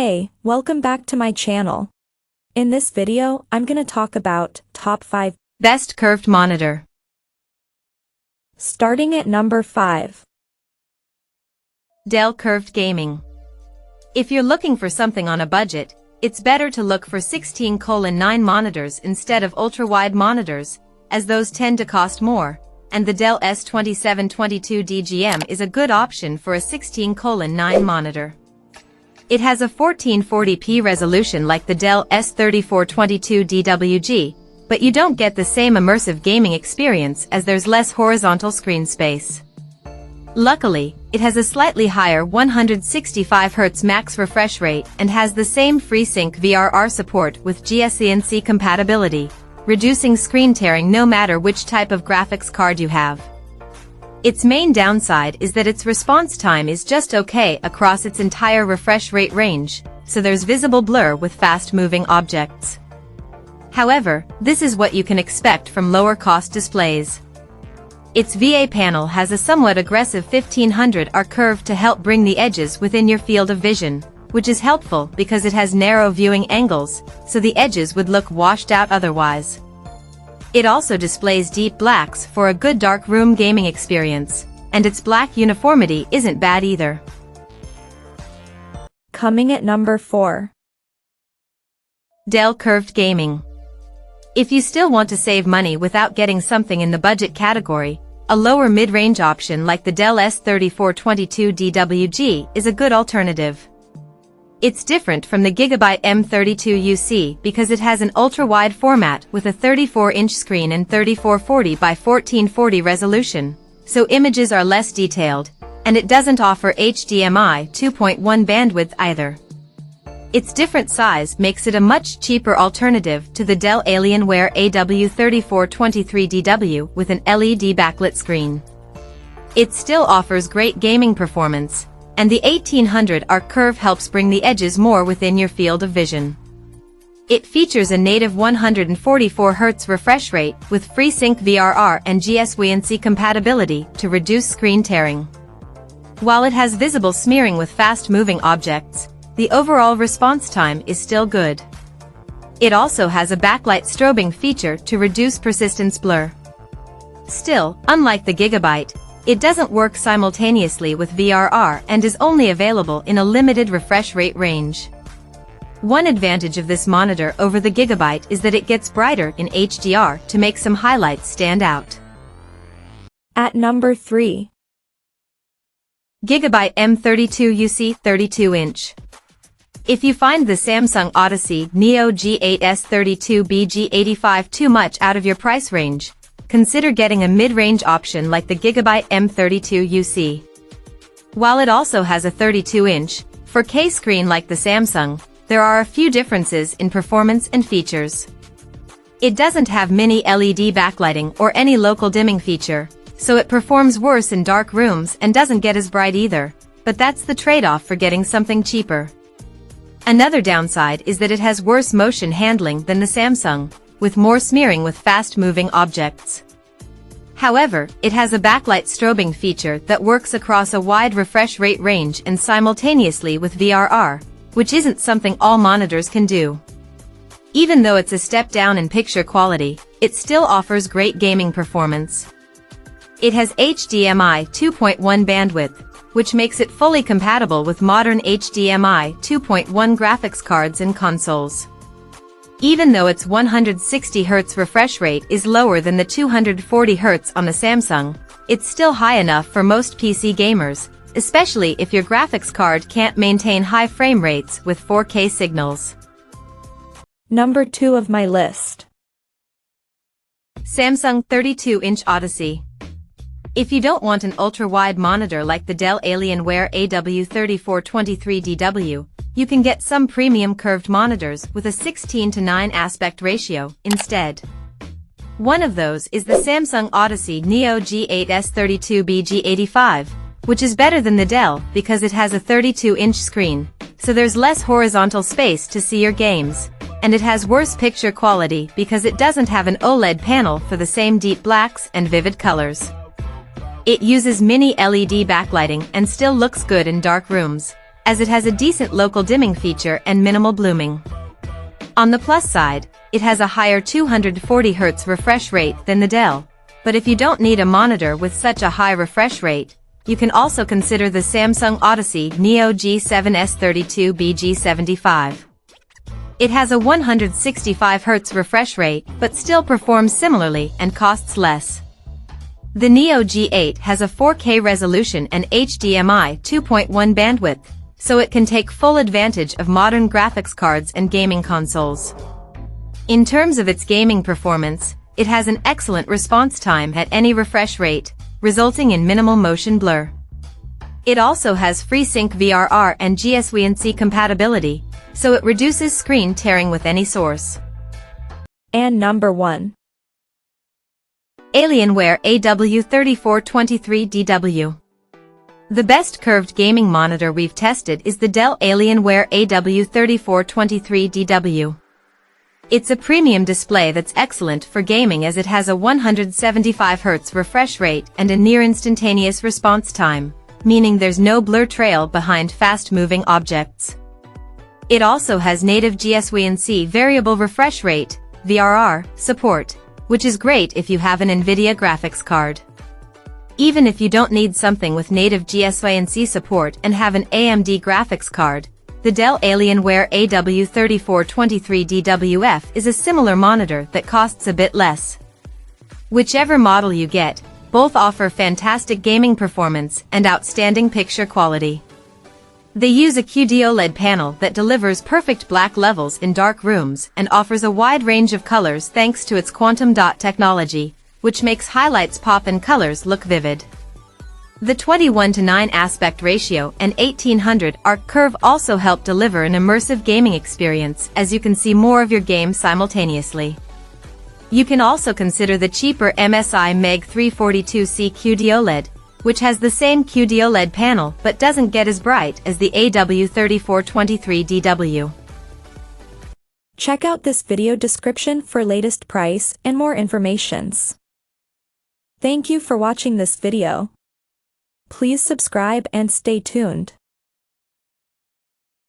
Hey, welcome back to my channel. In this video, I'm gonna talk about top 5 best curved monitor. Starting at number 5. Dell Curved Gaming. If you're looking for something on a budget, it's better to look for 16:9 monitors instead of ultra-wide monitors, as those tend to cost more, and the Dell S2722 DGM is a good option for a 16:9 monitor. It has a 1440p resolution like the Dell S3422 DWG, but you don't get the same immersive gaming experience as there's less horizontal screen space. Luckily, it has a slightly higher 165Hz max refresh rate and has the same FreeSync VRR support with GSENC compatibility, reducing screen tearing no matter which type of graphics card you have. Its main downside is that its response time is just okay across its entire refresh rate range, so there's visible blur with fast-moving objects. However, this is what you can expect from lower-cost displays. Its VA panel has a somewhat aggressive 1500R curve to help bring the edges within your field of vision, which is helpful because it has narrow viewing angles, so the edges would look washed out otherwise. It also displays deep blacks for a good dark room gaming experience, and its black uniformity isn't bad either. Coming at number 4. Dell Curved Gaming. If you still want to save money without getting something in the budget category, a lower mid-range option like the Dell S3422 DWG is a good alternative. It's different from the GIGABYTE M32UC because it has an ultra-wide format with a 34-inch screen and 3440 by 1440 resolution, so images are less detailed, and it doesn't offer HDMI 2.1 bandwidth either. Its different size makes it a much cheaper alternative to the Dell Alienware AW3423DW with an LED backlit screen. It still offers great gaming performance, and the 1800R curve helps bring the edges more within your field of vision. It features a native 144Hz refresh rate with FreeSync VRR and GSENC compatibility to reduce screen tearing. While it has visible smearing with fast-moving objects, the overall response time is still good. It also has a backlight strobing feature to reduce persistence blur. Still, unlike the GIGABYTE, it doesn't work simultaneously with VRR and is only available in a limited refresh rate range. One advantage of this monitor over the GIGABYTE is that it gets brighter in HDR to make some highlights stand out. At number 3. GIGABYTE M32UC 32-inch. If you find the Samsung Odyssey Neo G8S32BG85 too much out of your price range, consider getting a mid-range option like the GIGABYTE M32UC. While it also has a 32-inch, 4K screen like the Samsung, there are a few differences in performance and features. It doesn't have mini LED backlighting or any local dimming feature, so it performs worse in dark rooms and doesn't get as bright either, but that's the trade-off for getting something cheaper. Another downside is that it has worse motion handling than the Samsung, with more smearing with fast-moving objects. However, it has a backlight strobing feature that works across a wide refresh rate range and simultaneously with VRR, which isn't something all monitors can do. Even though it's a step down in picture quality, it still offers great gaming performance. It has HDMI 2.1 bandwidth, which makes it fully compatible with modern HDMI 2.1 graphics cards and consoles. Even though its 160Hz refresh rate is lower than the 240Hz on the Samsung, it's still high enough for most PC gamers, especially if your graphics card can't maintain high frame rates with 4K signals. Number 2 of my list. Samsung 32-inch Odyssey. If you don't want an ultra-wide monitor like the Dell Alienware AW3423DW, you can get some premium curved monitors with a 16:9 aspect ratio instead. One of those is the Samsung Odyssey Neo G8S32BG85, which is better than the Dell because it has a 32-inch screen, so there's less horizontal space to see your games, and it has worse picture quality because it doesn't have an OLED panel for the same deep blacks and vivid colors. It uses mini LED backlighting and still looks good in dark rooms, as it has a decent local dimming feature and minimal blooming. On the plus side, it has a higher 240Hz refresh rate than the Dell, but if you don't need a monitor with such a high refresh rate, you can also consider the Samsung Odyssey Neo G7S32BG75. It has a 165Hz refresh rate but still performs similarly and costs less. The Neo G8 has a 4K resolution and HDMI 2.1 bandwidth, so it can take full advantage of modern graphics cards and gaming consoles. In terms of its gaming performance, it has an excellent response time at any refresh rate, resulting in minimal motion blur. It also has FreeSync VRR and GSWNC compatibility, so it reduces screen tearing with any source. And number 1. Alienware AW3423DW. The best curved gaming monitor we've tested is the Dell Alienware AW3423DW. It's a premium display that's excellent for gaming as it has a 175Hz refresh rate and a near instantaneous response time, meaning there's no blur trail behind fast-moving objects. It also has native GSWNC variable refresh rate, VRR, support, which is great if you have an NVIDIA graphics card. Even if you don't need something with native GSWNC support and have an AMD graphics card, the Dell Alienware AW3423DWF is a similar monitor that costs a bit less. Whichever model you get, both offer fantastic gaming performance and outstanding picture quality. They use a QD-OLED panel that delivers perfect black levels in dark rooms and offers a wide range of colors thanks to its quantum dot technology, which makes highlights pop and colors look vivid. The 21:9 aspect ratio and 1800 arc curve also help deliver an immersive gaming experience as you can see more of your game simultaneously. You can also consider the cheaper MSI MEG 342C QD-OLED, which has the same QD-OLED panel but doesn't get as bright as the AW3423DW. Check out this video description for latest price and more informations. Thank you for watching this video. Please subscribe and stay tuned.